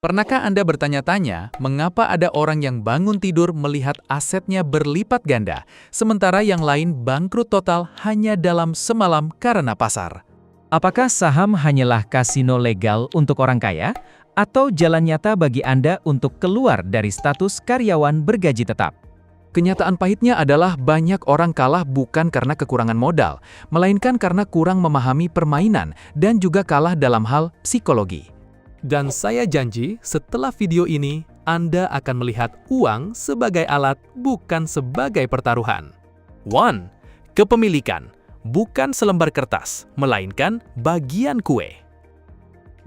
Pernahkah Anda bertanya-tanya mengapa ada orang yang bangun tidur melihat asetnya berlipat ganda, sementara yang lain bangkrut total hanya dalam semalam karena pasar? Apakah saham hanyalah kasino legal untuk orang kaya? Atau jalan nyata bagi Anda untuk keluar dari status karyawan bergaji tetap? Kenyataan pahitnya adalah banyak orang kalah bukan karena kekurangan modal, melainkan karena kurang memahami permainan dan juga kalah dalam hal psikologi. Dan saya janji, setelah video ini, Anda akan melihat uang sebagai alat, bukan sebagai pertaruhan. 1. Kepemilikan, bukan selembar kertas, melainkan bagian kue.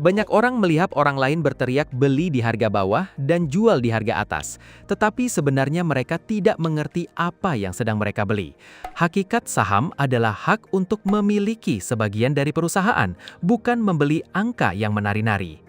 Banyak orang melihat orang lain berteriak beli di harga bawah dan jual di harga atas. Tetapi sebenarnya mereka tidak mengerti apa yang sedang mereka beli. Hakikat saham adalah hak untuk memiliki sebagian dari perusahaan, bukan membeli angka yang menari-nari.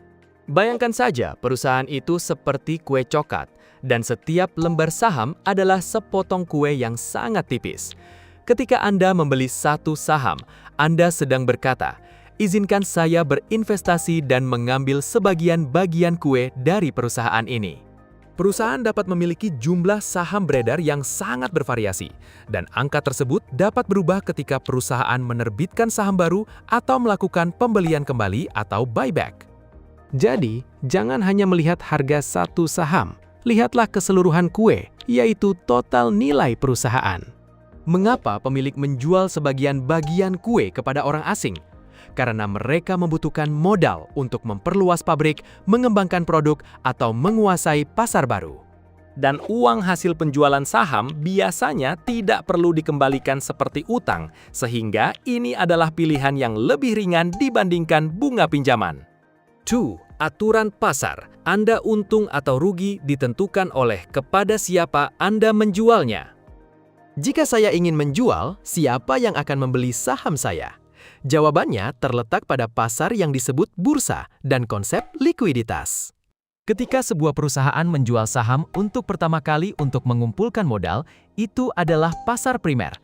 Bayangkan saja perusahaan itu seperti kue coklat, dan setiap lembar saham adalah sepotong kue yang sangat tipis. Ketika Anda membeli satu saham, Anda sedang berkata, "Izinkan saya berinvestasi dan mengambil sebagian bagian kue dari perusahaan ini." Perusahaan dapat memiliki jumlah saham beredar yang sangat bervariasi, dan angka tersebut dapat berubah ketika perusahaan menerbitkan saham baru atau melakukan pembelian kembali atau buyback. Jadi, jangan hanya melihat harga satu saham, lihatlah keseluruhan kue, yaitu total nilai perusahaan. Mengapa pemilik menjual sebagian bagian kue kepada orang asing? Karena mereka membutuhkan modal untuk memperluas pabrik, mengembangkan produk, atau menguasai pasar baru. Dan uang hasil penjualan saham biasanya tidak perlu dikembalikan seperti utang, sehingga ini adalah pilihan yang lebih ringan dibandingkan bunga pinjaman. 2. Aturan pasar. Anda untung atau rugi ditentukan oleh kepada siapa Anda menjualnya. Jika saya ingin menjual, siapa yang akan membeli saham saya? Jawabannya terletak pada pasar yang disebut bursa dan konsep likuiditas. Ketika sebuah perusahaan menjual saham untuk pertama kali untuk mengumpulkan modal, itu adalah pasar primer.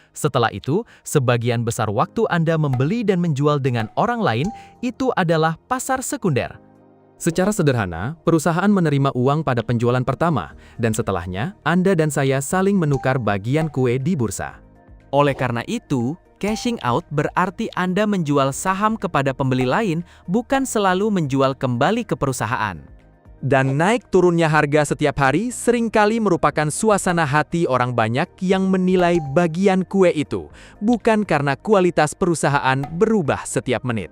Setelah itu, sebagian besar waktu Anda membeli dan menjual dengan orang lain, itu adalah pasar sekunder. Secara sederhana, perusahaan menerima uang pada penjualan pertama, dan setelahnya, Anda dan saya saling menukar bagian kue di bursa. Oleh karena itu, cashing out berarti Anda menjual saham kepada pembeli lain, bukan selalu menjual kembali ke perusahaan. Dan naik turunnya harga setiap hari seringkali merupakan suasana hati orang banyak yang menilai bagian kue itu, bukan karena kualitas perusahaan berubah setiap menit.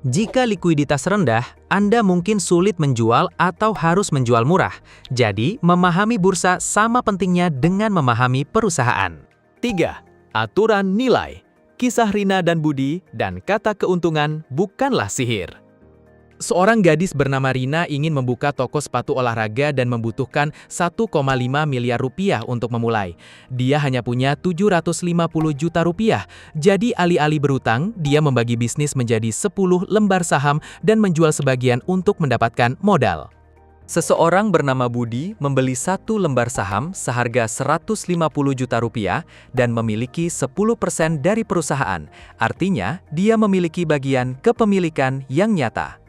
Jika likuiditas rendah, Anda mungkin sulit menjual atau harus menjual murah. Jadi, memahami bursa sama pentingnya dengan memahami perusahaan. 3. Aturan nilai. Kisah Rina dan Budi dan kata keuntungan bukanlah sihir. Seorang gadis bernama Rina ingin membuka toko sepatu olahraga dan membutuhkan 1,5 miliar rupiah untuk memulai. Dia hanya punya 750 juta rupiah. Jadi alih-alih berutang, dia membagi bisnis menjadi 10 lembar saham dan menjual sebagian untuk mendapatkan modal. Seseorang bernama Budi membeli satu lembar saham seharga 150 juta rupiah dan memiliki 10% dari perusahaan. Artinya, dia memiliki bagian kepemilikan yang nyata.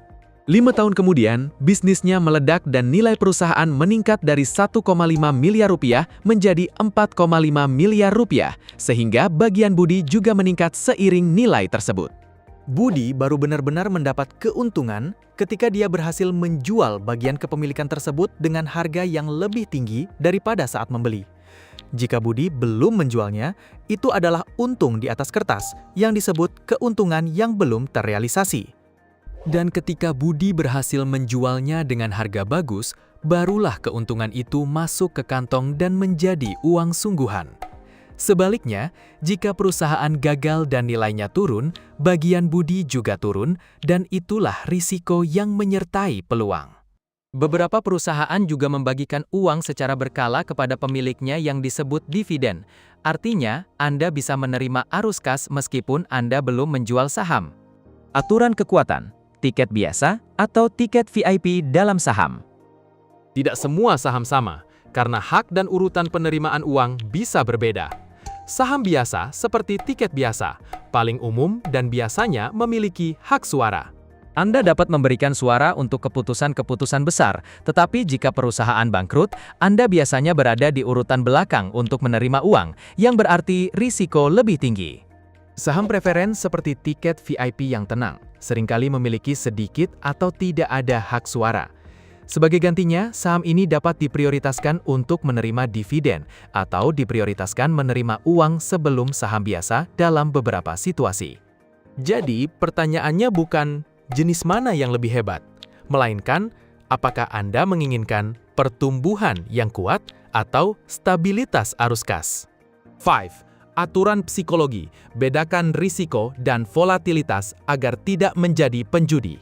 5 tahun kemudian, bisnisnya meledak dan nilai perusahaan meningkat dari 1,5 miliar rupiah menjadi 4,5 miliar rupiah, sehingga bagian Budi juga meningkat seiring nilai tersebut. Budi baru benar-benar mendapat keuntungan ketika dia berhasil menjual bagian kepemilikan tersebut dengan harga yang lebih tinggi daripada saat membeli. Jika Budi belum menjualnya, itu adalah untung di atas kertas yang disebut keuntungan yang belum terrealisasi. Dan ketika Budi berhasil menjualnya dengan harga bagus, barulah keuntungan itu masuk ke kantong dan menjadi uang sungguhan. Sebaliknya, jika perusahaan gagal dan nilainya turun, bagian Budi juga turun, dan itulah risiko yang menyertai peluang. Beberapa perusahaan juga membagikan uang secara berkala kepada pemiliknya yang disebut dividen. Artinya, Anda bisa menerima arus kas meskipun Anda belum menjual saham. Aturan kekuatan. Tiket biasa atau tiket VIP dalam saham. Tidak semua saham sama, karena hak dan urutan penerimaan uang bisa berbeda. Saham biasa seperti tiket biasa, paling umum dan biasanya memiliki hak suara. Anda dapat memberikan suara untuk keputusan-keputusan besar, tetapi jika perusahaan bangkrut, Anda biasanya berada di urutan belakang untuk menerima uang, yang berarti risiko lebih tinggi. Saham preferen seperti tiket VIP yang tenang, seringkali memiliki sedikit atau tidak ada hak suara. Sebagai gantinya, saham ini dapat diprioritaskan untuk menerima dividen atau diprioritaskan menerima uang sebelum saham biasa dalam beberapa situasi. Jadi, pertanyaannya bukan jenis mana yang lebih hebat, melainkan apakah Anda menginginkan pertumbuhan yang kuat atau stabilitas arus kas. 5. Aturan psikologi, bedakan risiko dan volatilitas agar tidak menjadi penjudi.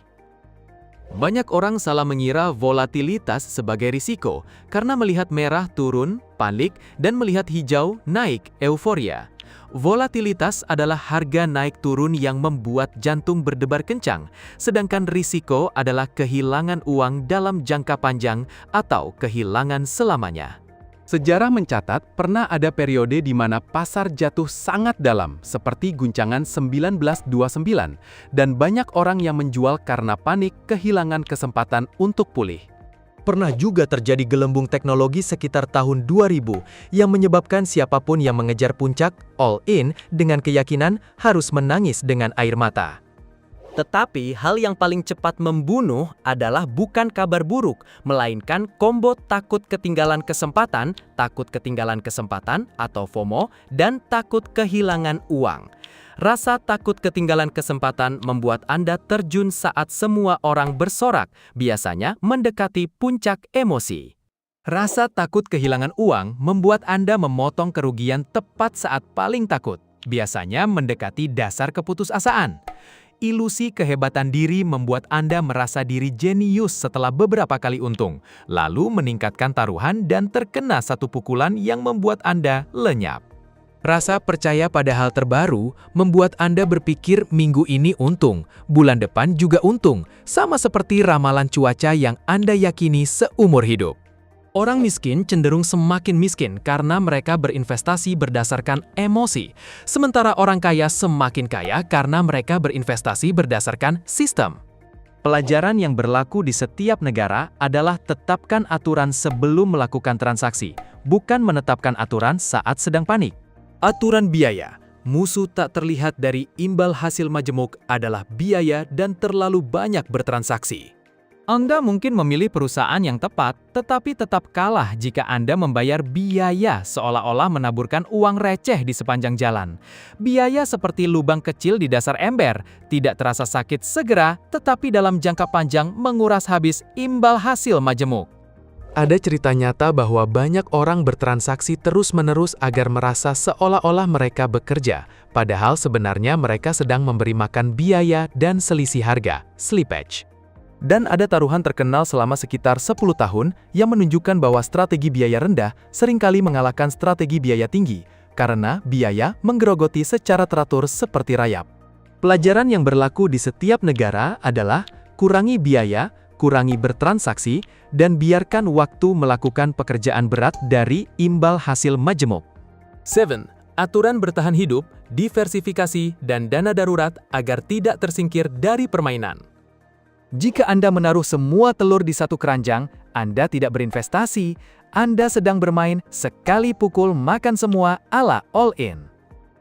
Banyak orang salah mengira volatilitas sebagai risiko karena melihat merah turun, panik, dan melihat hijau naik, euforia. Volatilitas adalah harga naik turun yang membuat jantung berdebar kencang, sedangkan risiko adalah kehilangan uang dalam jangka panjang atau kehilangan selamanya. Sejarah mencatat pernah ada periode di mana pasar jatuh sangat dalam, seperti guncangan 1929, dan banyak orang yang menjual karena panik kehilangan kesempatan untuk pulih. Pernah juga terjadi gelembung teknologi sekitar tahun 2000 yang menyebabkan siapapun yang mengejar puncak, all in, dengan keyakinan harus menangis dengan air mata. Tetapi hal yang paling cepat membunuh adalah bukan kabar buruk, melainkan combo takut ketinggalan kesempatan atau FOMO, dan takut kehilangan uang. Rasa takut ketinggalan kesempatan membuat Anda terjun saat semua orang bersorak, biasanya mendekati puncak emosi. Rasa takut kehilangan uang membuat Anda memotong kerugian tepat saat paling takut, biasanya mendekati dasar keputusasaan. Ilusi kehebatan diri membuat Anda merasa diri jenius setelah beberapa kali untung, lalu meningkatkan taruhan dan terkena satu pukulan yang membuat Anda lenyap. Rasa percaya pada hal terbaru membuat Anda berpikir minggu ini untung, bulan depan juga untung, sama seperti ramalan cuaca yang Anda yakini seumur hidup. Orang miskin cenderung semakin miskin karena mereka berinvestasi berdasarkan emosi, sementara orang kaya semakin kaya karena mereka berinvestasi berdasarkan sistem. Pelajaran yang berlaku di setiap negara adalah tetapkan aturan sebelum melakukan transaksi, bukan menetapkan aturan saat sedang panik. Aturan biaya, musuh tak terlihat dari imbal hasil majemuk adalah biaya dan terlalu banyak bertransaksi. Anda mungkin memilih perusahaan yang tepat, tetapi tetap kalah jika Anda membayar biaya seolah-olah menaburkan uang receh di sepanjang jalan. Biaya seperti lubang kecil di dasar ember, tidak terasa sakit segera, tetapi dalam jangka panjang menguras habis imbal hasil majemuk. Ada cerita nyata bahwa banyak orang bertransaksi terus-menerus agar merasa seolah-olah mereka bekerja, padahal sebenarnya mereka sedang memberi makan biaya dan selisih harga, slippage. Dan ada taruhan terkenal selama sekitar 10 tahun yang menunjukkan bahwa strategi biaya rendah seringkali mengalahkan strategi biaya tinggi, karena biaya menggerogoti secara teratur seperti rayap. Pelajaran yang berlaku di setiap negara adalah kurangi biaya, kurangi bertransaksi, dan biarkan waktu melakukan pekerjaan berat dari imbal hasil majemuk. 7. Aturan bertahan hidup, diversifikasi, dan dana darurat agar tidak tersingkir dari permainan. Jika Anda menaruh semua telur di satu keranjang, Anda tidak berinvestasi, Anda sedang bermain sekali pukul makan semua ala all-in.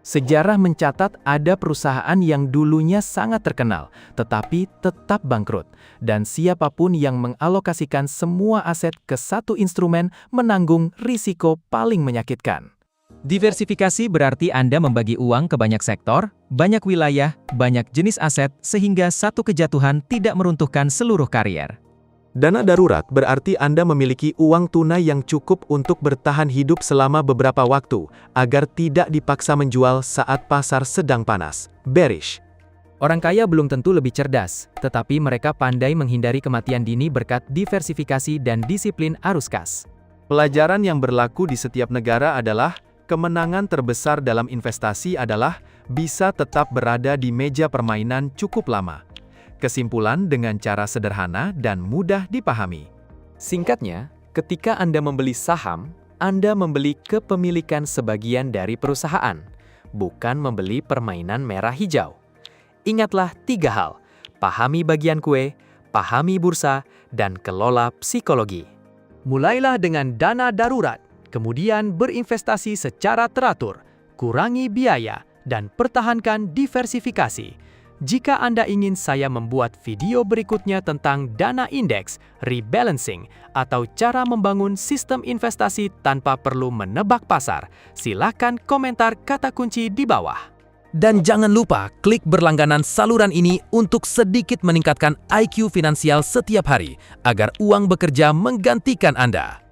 Sejarah mencatat ada perusahaan yang dulunya sangat terkenal, tetapi tetap bangkrut, dan siapapun yang mengalokasikan semua aset ke satu instrumen menanggung risiko paling menyakitkan. Diversifikasi berarti Anda membagi uang ke banyak sektor, banyak wilayah, banyak jenis aset, sehingga satu kejatuhan tidak meruntuhkan seluruh karier. Dana darurat berarti Anda memiliki uang tunai yang cukup untuk bertahan hidup selama beberapa waktu, agar tidak dipaksa menjual saat pasar sedang panas, bearish. Orang kaya belum tentu lebih cerdas, tetapi mereka pandai menghindari kematian dini berkat diversifikasi dan disiplin arus kas. Pelajaran yang berlaku di setiap negara adalah, kemenangan terbesar dalam investasi adalah bisa tetap berada di meja permainan cukup lama. Kesimpulan dengan cara sederhana dan mudah dipahami. Singkatnya, ketika Anda membeli saham, Anda membeli kepemilikan sebagian dari perusahaan, bukan membeli permainan merah hijau. Ingatlah 3 hal. pahami bagian kue, pahami bursa, dan kelola psikologi. Mulailah dengan dana darurat, kemudian berinvestasi secara teratur, kurangi biaya, dan pertahankan diversifikasi. Jika Anda ingin saya membuat video berikutnya tentang dana indeks, rebalancing, atau cara membangun sistem investasi tanpa perlu menebak pasar, silakan komentar kata kunci di bawah. Dan jangan lupa klik berlangganan saluran ini untuk sedikit meningkatkan IQ finansial setiap hari, agar uang bekerja menggantikan Anda.